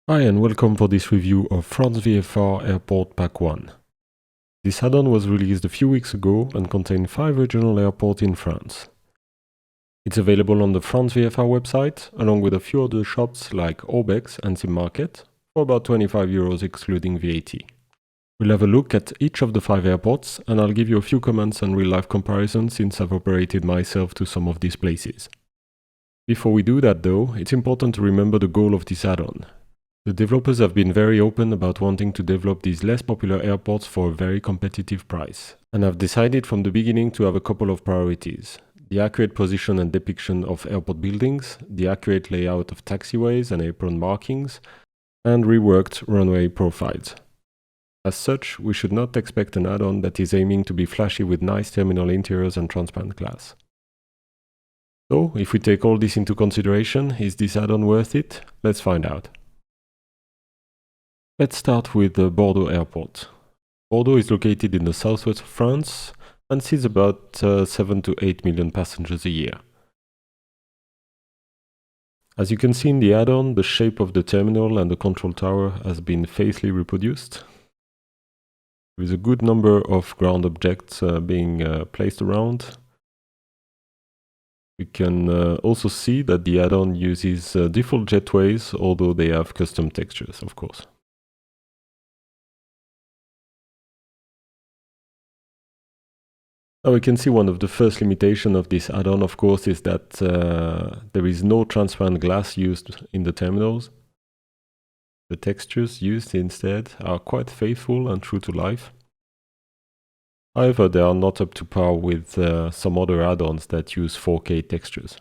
Hi and welcome for this review of FranceVFR Airport Pack 1. This add-on was released a few weeks ago and contained 5 regional airports in France. It's available on the FranceVFR website, along with a few other shops like Orbx and SimMarket, for about €25 excluding VAT. We'll have a look at each of the 5 airports, and I'll give you a few comments and real-life comparisons since I've operated myself to some of these places. Before we do that though, it's important to remember the goal of this add-on. The developers have been very open about wanting to develop these less popular airports for a very competitive price, and have decided from the beginning to have a couple of priorities: the accurate position and depiction of airport buildings, the accurate layout of taxiways and apron markings, and reworked runway profiles. As such, we should not expect an add-on that is aiming to be flashy with nice terminal interiors and transparent glass. So, if we take all this into consideration, is this add-on worth it? Let's find out. Let's start with Bordeaux Airport. Bordeaux is located in the southwest of France and sees about 7 to 8 million passengers a year. As you can see in the add-on, the shape of the terminal and the control tower has been faithfully reproduced. There is a good number of ground objects being placed around. We can also see that the add-on uses default jetways, although they have custom textures, of course. Now we can see one of the first limitations of this add-on, of course, is that there is no transparent glass used in the terminals. The textures used instead are quite faithful and true to life. However, they are not up to par with some other add-ons that use 4K textures.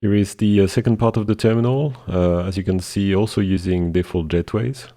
Here is the second part of the terminal, as you can see, also using default jetways.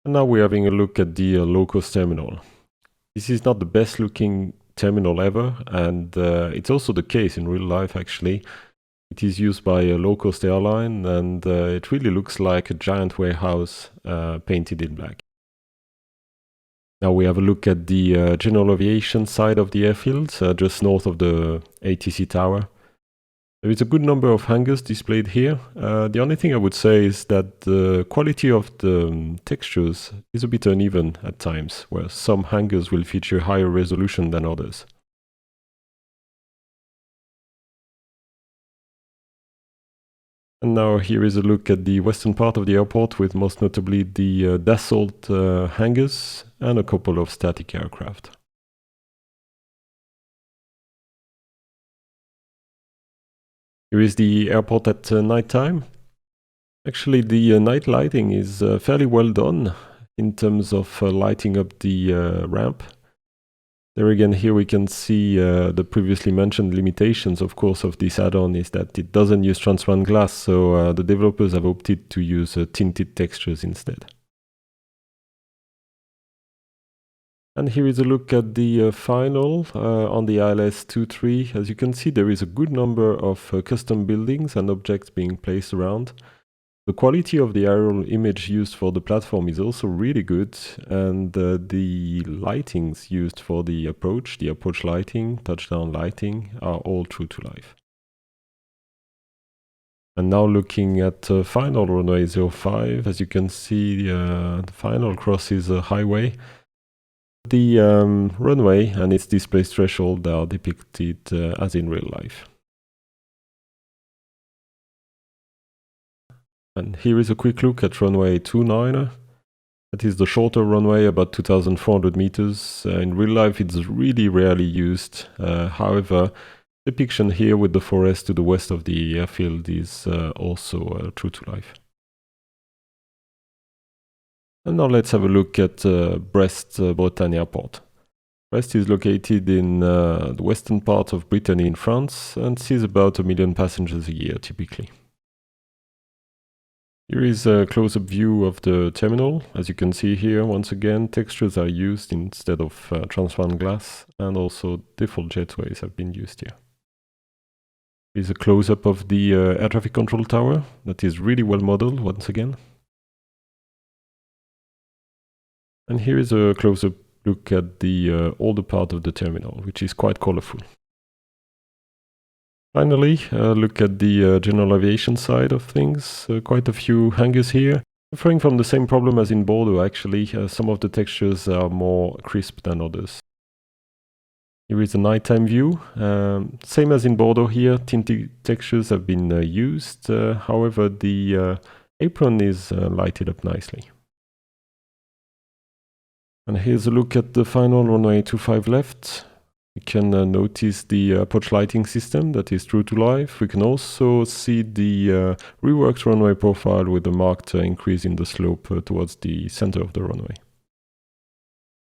And now we're having a look at the low-cost terminal. This is not the best looking terminal ever, and it's also the case in real life actually. It is used by a low-cost airline, and it really looks like a giant warehouse painted in black. Now we have a look at the general aviation side of the airfield, just north of the ATC Tower. There is a good number of hangars displayed here. The only thing I would say is that the quality of the textures is a bit uneven at times, where some hangars will feature higher resolution than others. And now here is a look at the western part of the airport, with most notably the Dassault hangars and a couple of static aircraft. Here is the airport at night time. Actually, the night lighting is fairly well done in terms of lighting up the ramp. There again, here we can see the previously mentioned limitations, of course, of this add-on is that it doesn't use transparent glass, so the developers have opted to use tinted textures instead. And here is a look at the final on the ILS 23. As you can see, there is a good number of custom buildings and objects being placed around. The quality of the aerial image used for the platform is also really good, and the lightings used for the approach lighting, touchdown lighting, are all true to life. And now looking at final runway 05, as you can see, the final crosses a highway. The runway and its display threshold are depicted as in real life. And here is a quick look at runway 29. That is the shorter runway, about 2,400 meters. In real life, it's really rarely used. However, depiction here with the forest to the west of the airfield is also true to life. And now let's have a look at Brest Bretagne Airport. Brest is located in the western part of Brittany in France and sees about 1 million passengers a year typically. Here is a close-up view of the terminal. As you can see here, once again, textures are used instead of transparent glass, and also default jetways have been used here. Here is a close-up of the air traffic control tower that is really well modeled once again. And here is a close-up look at the older part of the terminal, which is quite colorful. Finally, look at the general aviation side of things. Quite a few hangars here. Suffering from the same problem as in Bordeaux, actually. Some of the textures are more crisp than others. Here is a nighttime view. Same as in Bordeaux here, tinted textures have been used. However, the apron is lighted up nicely. And here's a look at the final runway 25 left. You can notice the approach lighting system that is true to life. We can also see the reworked runway profile with a marked increase in the slope towards the center of the runway.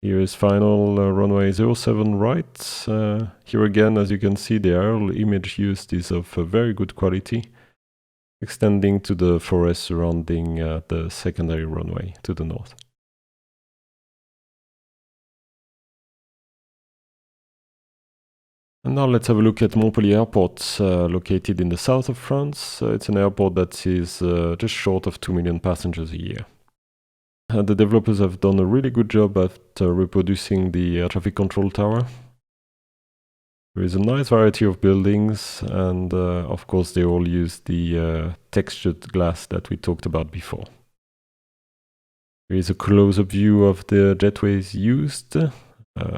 Here is final runway 07 right. Here again, as you can see, the aerial image used is of very good quality, extending to the forest surrounding the secondary runway to the north. And now let's have a look at Montpellier Airport, located in the south of France. It's an airport that is just short of 2 million passengers a year. The developers have done a really good job at reproducing the air traffic control tower. There is a nice variety of buildings, and of course they all use the textured glass that we talked about before. There is a close-up view of the jetways used.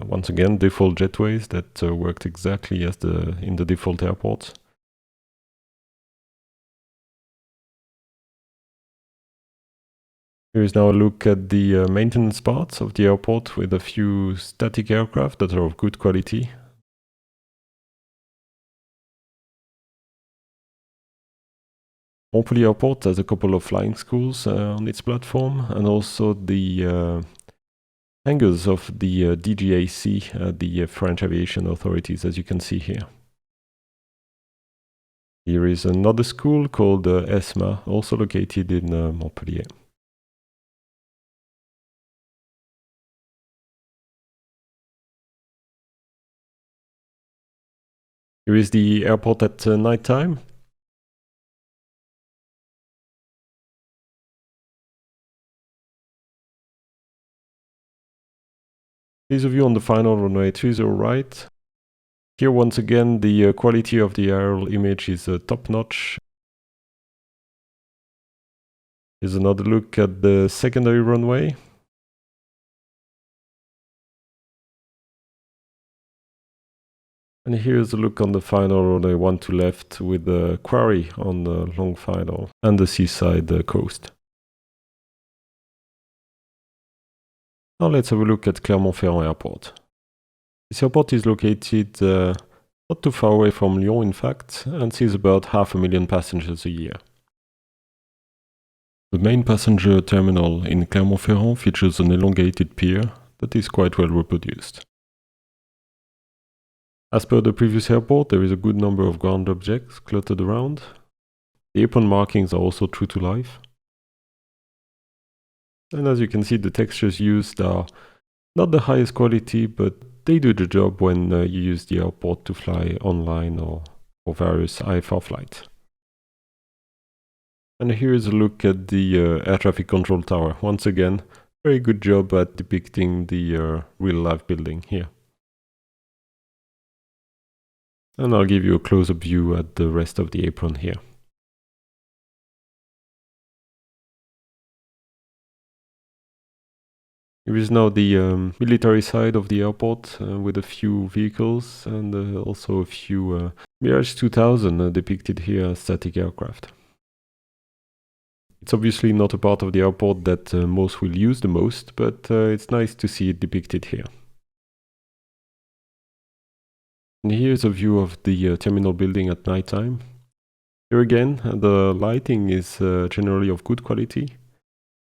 Once again, default jetways that worked exactly as in the default airport. Here is now a look at the maintenance parts of the airport with a few static aircraft that are of good quality. Montpellier Airport has a couple of flying schools on its platform, and also the hangars of the DGAC, the French Aviation authorities, as you can see here. Here is another school called ESMA, also located in Montpellier. Here is the airport at night time. Here's a view on the final runway 30 right. Here once again the quality of the aerial image is top-notch. Here's another look at the secondary runway. And here's a look on the final runway 12 left with the quarry on the long final and the seaside coast. Now let's have a look at Clermont-Ferrand Airport. This airport is located not too far away from Lyon, in fact, and sees about 500,000 passengers a year. The main passenger terminal in Clermont-Ferrand features an elongated pier that is quite well reproduced. As per the previous airport, there is a good number of ground objects cluttered around. The apron markings are also true to life. And as you can see, the textures used are not the highest quality, but they do the job when you use the airport to fly online or various IFR flights. And here is a look at the air traffic control tower. Once again, very good job at depicting the real-life building here. And I'll give you a close-up view at the rest of the apron here. Here is now the military side of the airport with a few vehicles and also a few Mirage 2000 depicted here as static aircraft. It's obviously not a part of the airport that most will use the most, but it's nice to see it depicted here. And here's a view of the terminal building at night time. Here again, the lighting is generally of good quality.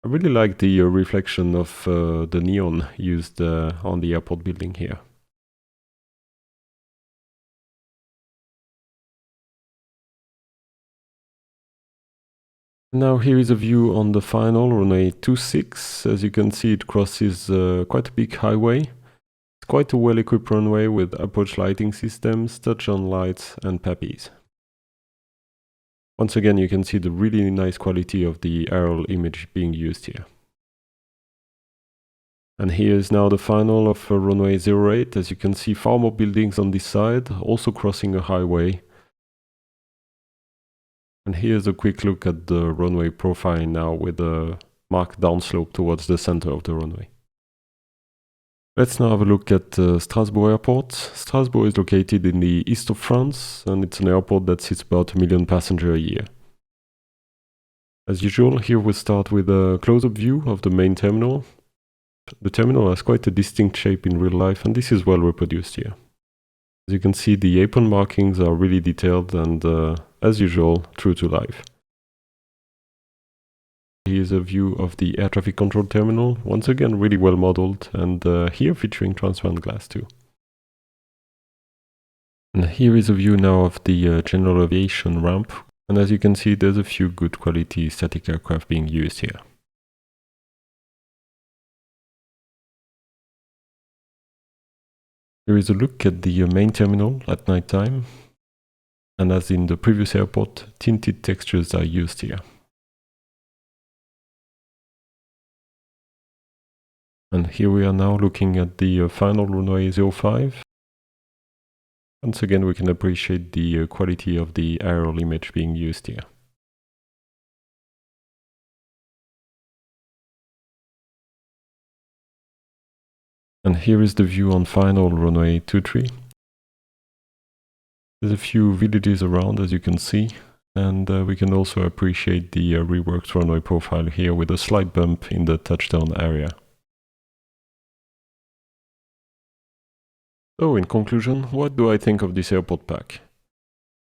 I really like the reflection of the neon used on the airport building here. Now here is a view on the final runway 26. As you can see, it crosses quite a big highway. It's quite a well-equipped runway with approach lighting systems, touch-on lights and PAPIs. Once again, you can see the really nice quality of the aerial image being used here. And here is now the final of runway 08. As you can see, far more buildings on this side, also crossing a highway. And here's a quick look at the runway profile now with a marked downslope towards the center of the runway. Let's now have a look at Strasbourg Airport. Strasbourg is located in the east of France, and it's an airport that seats about 1 million passengers a year. As usual, here we start with a close-up view of the main terminal. The terminal has quite a distinct shape in real life, and this is well reproduced here. As you can see, the apron markings are really detailed and, as usual, true to life. Here's a view of the air traffic control terminal, once again really well modeled, and here featuring transparent glass too. And here is a view now of the general aviation ramp, and as you can see, there's a few good quality static aircraft being used here. Here is a look at the main terminal at night time, and as in the previous airport, tinted textures are used here. And here we are now looking at the final runway 05. Once again, we can appreciate the quality of the aerial image being used here. And here is the view on final runway 23. There's a few villages around, as you can see, and we can also appreciate the reworked runway profile here with a slight bump in the touchdown area. So, in conclusion, what do I think of this airport pack?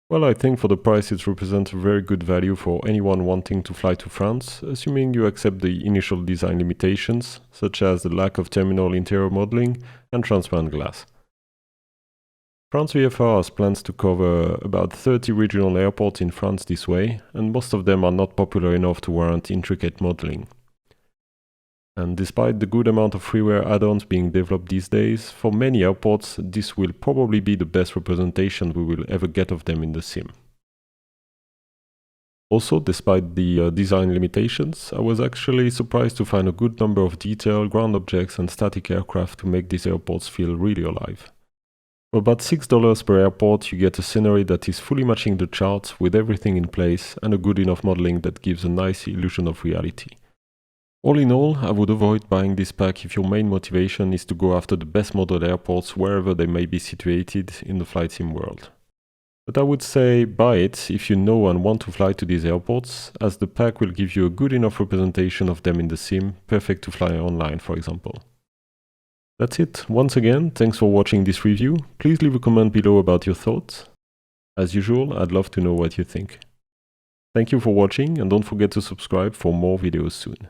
Well, I think for the price it represents a very good value for anyone wanting to fly to France, assuming you accept the initial design limitations, such as the lack of terminal interior modeling and transparent glass. FranceVFR has plans to cover about 30 regional airports in France this way, and most of them are not popular enough to warrant intricate modeling. And despite the good amount of freeware add-ons being developed these days, for many airports this will probably be the best representation we will ever get of them in the sim. Also, despite the design limitations, I was actually surprised to find a good number of detailed ground objects and static aircraft to make these airports feel really alive. For about $6 per airport, you get a scenery that is fully matching the charts with everything in place and a good enough modeling that gives a nice illusion of reality. All in all, I would avoid buying this pack if your main motivation is to go after the best modeled airports wherever they may be situated in the flight sim world. But I would say buy it if you know and want to fly to these airports, as the pack will give you a good enough representation of them in the sim, perfect to fly online, for example. That's it. Once again, thanks for watching this review. Please leave a comment below about your thoughts. As usual, I'd love to know what you think. Thank you for watching, and don't forget to subscribe for more videos soon.